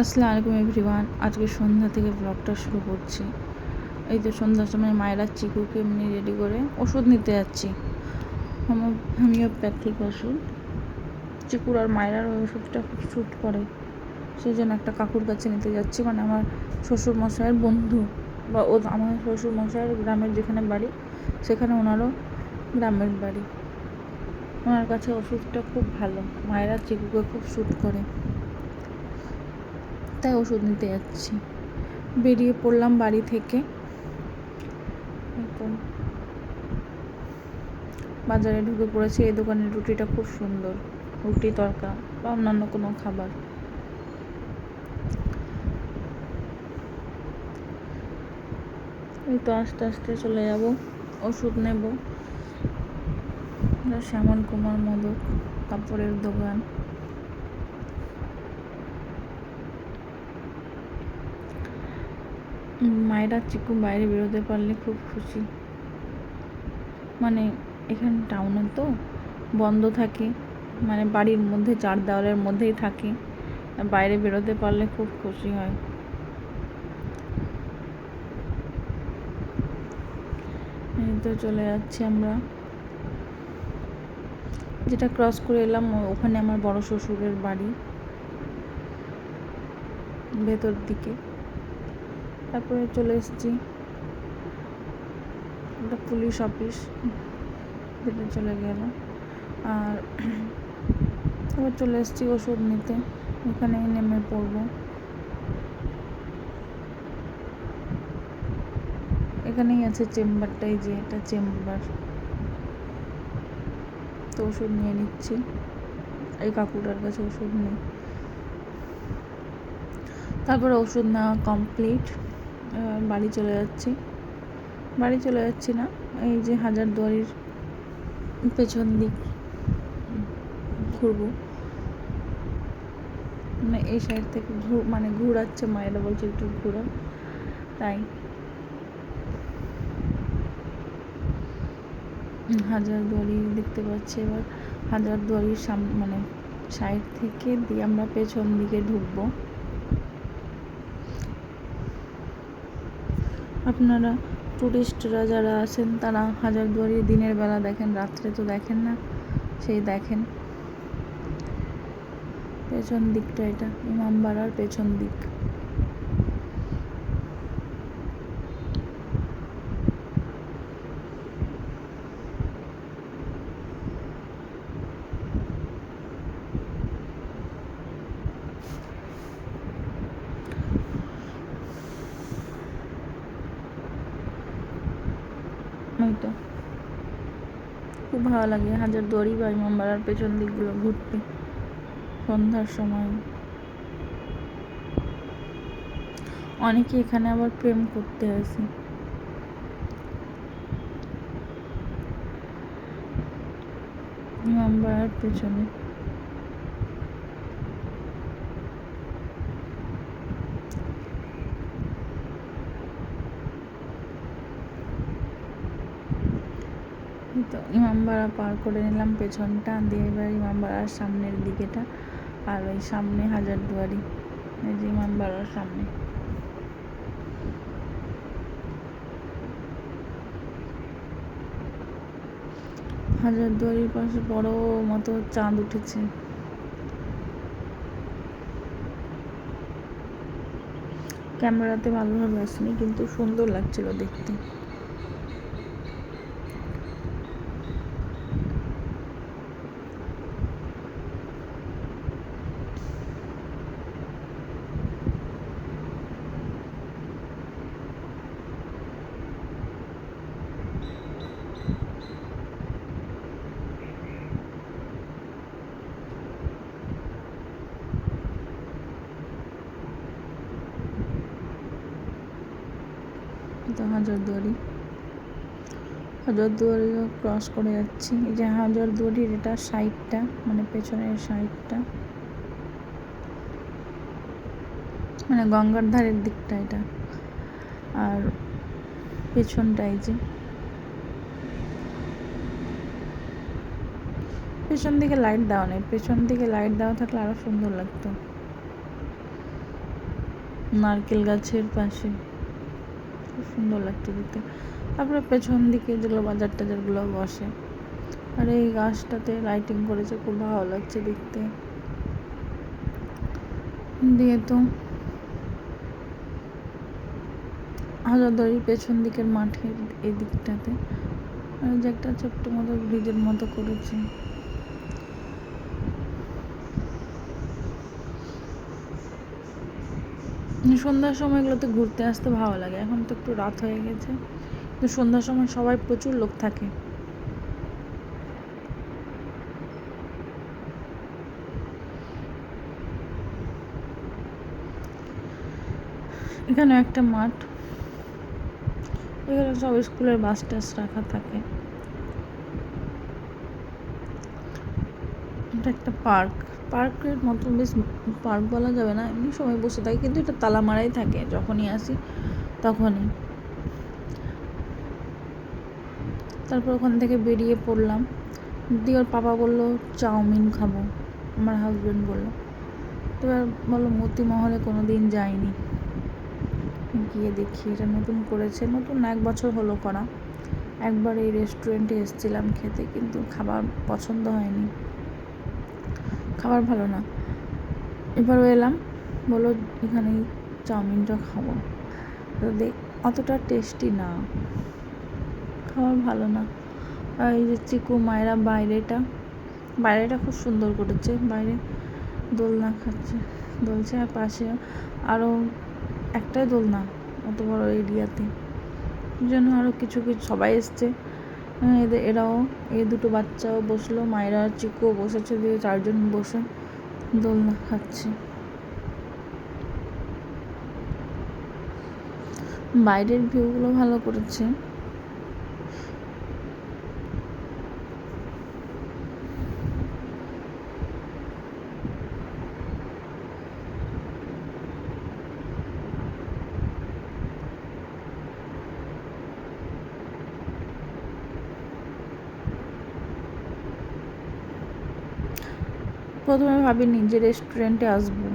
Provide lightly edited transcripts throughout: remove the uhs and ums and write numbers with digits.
আসসালামু আলাইকুম এভরিওয়ান। আজকে সন্ধ্যা থেকে ব্লগটা শুরু করছি। এই তো সন্ধ্যার সময় মায়েরা চিকুকে এমনি রেডি করে ওষুধ নিতে যাচ্ছি, হোমিওপ্যাথিক ওষুধ। চিকুর আর মায়েরার ওই ওষুধটা খুব শ্যুট করে, সেই জন্য একটা কাকুর কাছে নিতে যাচ্ছি। মানে আমার শ্বশুরমশাইয়ের বন্ধু, বা আমার শ্বশুরমশাইয়ের গ্রামের যেখানে বাড়ি সেখানে ওনারও গ্রামের বাড়ি। ওনার কাছে ওষুধটা খুব ভালো, মায়েরা চিকুকে খুব শ্যুট করে, তাই ওষুধ নিতে যাচ্ছি। বেরিয়ে পড়লাম বাড়ি থেকে। বাজারে ঢুকে পড়েছি। এই দোকানের রুটিটা খুব সুন্দর, রুটি তরকা বা অন্যান্য কোনো খাবার। এই তো আস্তে আস্তে চলে যাব, ওষুধ নেব। শ্যামল কুমার মোদক কাপড়ের দোকান। মায়েরা চিকু বাইরে বেরোতে পারলে খুব খুশি। মানে এখানে টাউনে তো বন্ধ থাকে, মানে বাড়ির মধ্যে চার দেওয়ালের মধ্যেই থাকে, বাইরে বেরোতে পারলে খুব খুশি হয়। এই তো চলে যাচ্ছি আমরা। যেটা ক্রস করে এলাম ওখানে আমার বড় শ্বশুরের বাড়ি, ভেতর দিকে। তারপরে চলে এসেছি একটা পুলিশ অফিস, যেটা চলে গেল। আর এবার চলে এসেছি ওষুধ নিতে, এখানেই নেমে পড়বো। এখানেই আছে চেম্বারটাই, যে এটা চেম্বার। তো ওষুধ নিয়ে নিচ্ছি, এই কাকুটার কাছে ওষুধ নেই। তারপরে ওষুধ নেওয়া কমপ্লিট, বাড়ি চলে যাচ্ছি। বাড়ি চলে যাচ্ছি না, এই যে হাজারদুয়ারির পেছন দিক ঘুরবো। মানে এই সাইড থেকে ঘুরাচ্ছে, মায়েরা বলছে একটু ঘুরো, তাই হাজারদুয়ারি দেখতে পাচ্ছি। এবার হাজারদুয়ারির সামনে সাইড থেকে দিয়ে আমরা পেছন দিকে ঢুকবো। আপনারা টুরিস্টরা যারা আছেন তারা হাজারদুয়ারি দিনের বেলা দেখেন, রাত্রে তো দেখেন না, সেই দেখেন। পেছন দিকটা এটা ইমামবাড়ার পেছন দিক। ওই তো খুব ভালো লাগে হাজারদুয়ারি বা ইমামবাড়ার পেছন দিকগুলো ঘুরতে সন্ধ্যার সময়। অনেকে এখানে আবার প্রেম করতে আসে। ইমামবাড়ার পেছনে তো ইমামবাড়া পার করে নিলাম পেছনটা দিয়ে। এবার ইমামবাড়ার সামনের দিকেটা, আর ওই সামনে হাজারদুয়ারি, এই যে ইমামবাড়ার সামনে। হাজারদুয়ারির পাশে বড় মতো চাঁদ উঠেছে। ক্যামেরাতে ভালোভাবে আসেনি, কিন্তু সুন্দর লাগছিল দেখতে। তো হাজারদুয়ারিও ক্রস করে যাচ্ছি। এই যে হাজারদুয়ারির এটা সাইডটা, মানে পেছনের সাইডটা, মানে গঙ্গার ধারের দিকটা এটা। আর পেছনটা এই যে পেছন দিকে লাইট দেওয়া নেই, পেছন দিকে লাইট দেওয়া থাকলে আরো সুন্দর লাগতো। নারকেল গাছের পাশে, খুব সুন্দর লাগছে দেখতে। তারপরে পেছন দিকে যেগুলো বাজার টাজারগুলো বসে, আর এই গাছটাতে লাইটিং করেছে, খুব ভালো লাগছে দেখতে। দিয়ে তো হাজারদুয়ারির পেছন দিকের মাঠের এই দিকটাতে যে একটা ছোট্ট মতো ব্রিজের মতো করেছে। সন্ধ্যার সময়গুলোতে ঘুরতে আসতে ভালো লাগে। এখন তো একটু রাত হয়ে গেছে, কিন্তু সন্ধ্যার সময় সবাই প্রচুর লোক থাকে। এখানে একটা মাঠ, এখানে সব স্কুলের বাস টাস রাখা থাকে। এটা একটা পার্কের মতো, বেশ পার্ক বলা যাবে না, এমনি সময় বসে থাকে, কিন্তু এটা তালা মারাই থাকে। যখনই আসি তখনই। তারপর ওখান থেকে বেরিয়ে পড়লাম। দিয়ে ওর পাপা বললো চাউমিন খাবো, আমার হাজব্যান্ড বললো। এবার বললো মতিমহলে কোনো দিন যাইনি, গিয়ে দেখি। এটা নতুন করেছে, নতুন 1 বছর হলো করা। একবার এই রেস্টুরেন্টে এসেছিলাম খেতে, কিন্তু খাবার পছন্দ হয়নি, খাবার ভালো না। এবারও এলাম, বলো এখানেই চাউমিনটা খাবো। তো অতটা টেস্টি না, খাবার ভালো না। আর এই যে চিকু মায়েরা বাইরেটা খুব সুন্দর করেছে। বাইরে দোলনা দুলছে, আর পাশে আরও একটাই দোলনা অত বড় এরিয়াতে, জন্য আরও কিছু সবাই এসছে। এরাও, এই দুটো বাচ্চাও বসলো, মায়েরা চিকুও বসেছে, দিয়ে 4 জন বসে দোলনা খাচ্ছে। বাইরের ভিউগুলো ভালো করেছে। প্রথমে ভাবিনি যে রেস্টুরেন্টে আসবো,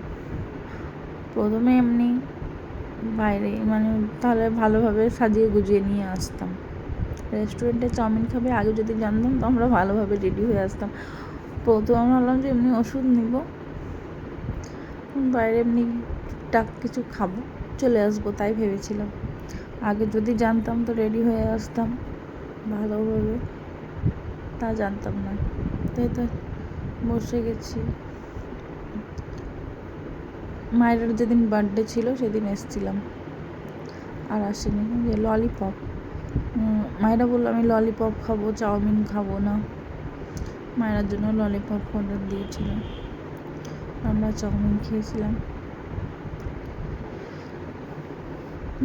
প্রথমে এমনি বাইরে, মানে তাহলে ভালোভাবে সাজিয়ে গুজিয়ে নিয়ে আসতাম। রেস্টুরেন্টে চাউমিন খাবে, আগে যদি জানতাম তো আমরা ভালোভাবে রেডি হয়ে আসতাম। প্রথমে আমরা ভাবলাম যে এমনি ওষুধ নিব, বাইরে এমনি টুকটাক কিছু খাবো, চলে আসবো, তাই ভেবেছিলাম। আগে যদি জানতাম তো রেডি হয়ে আসতাম ভালোভাবে, তা জানতাম না, তাই তো বসে গেছি। মায়ের যেদিন বার্থডে ছিল সেদিন এসেছিলাম, আর আসেনি। যে ললিপপ, মায়েরা বললো আমি ললিপপ খাবো, চাউমিন খাবো না। মায়ের জন্য ললিপপ অর্ডার দিয়েছিলাম, আমরা চাউমিন খেয়েছিলাম।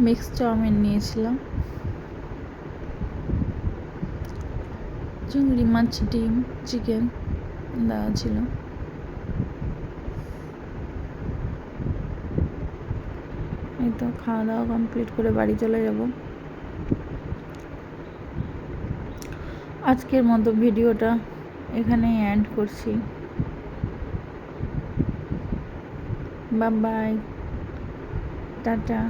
মিক্স চাউমিন নিয়েছিলাম, চিংড়ি মাছ, ডিম, চিকেন দেওয়া ছিল। এই তো খাওয়া দাওয়া কমপ্লিট করে বাড়ি চলে যাব। আজকের মতো ভিডিওটা এখানেই এন্ড করছি। Bye bye, tata.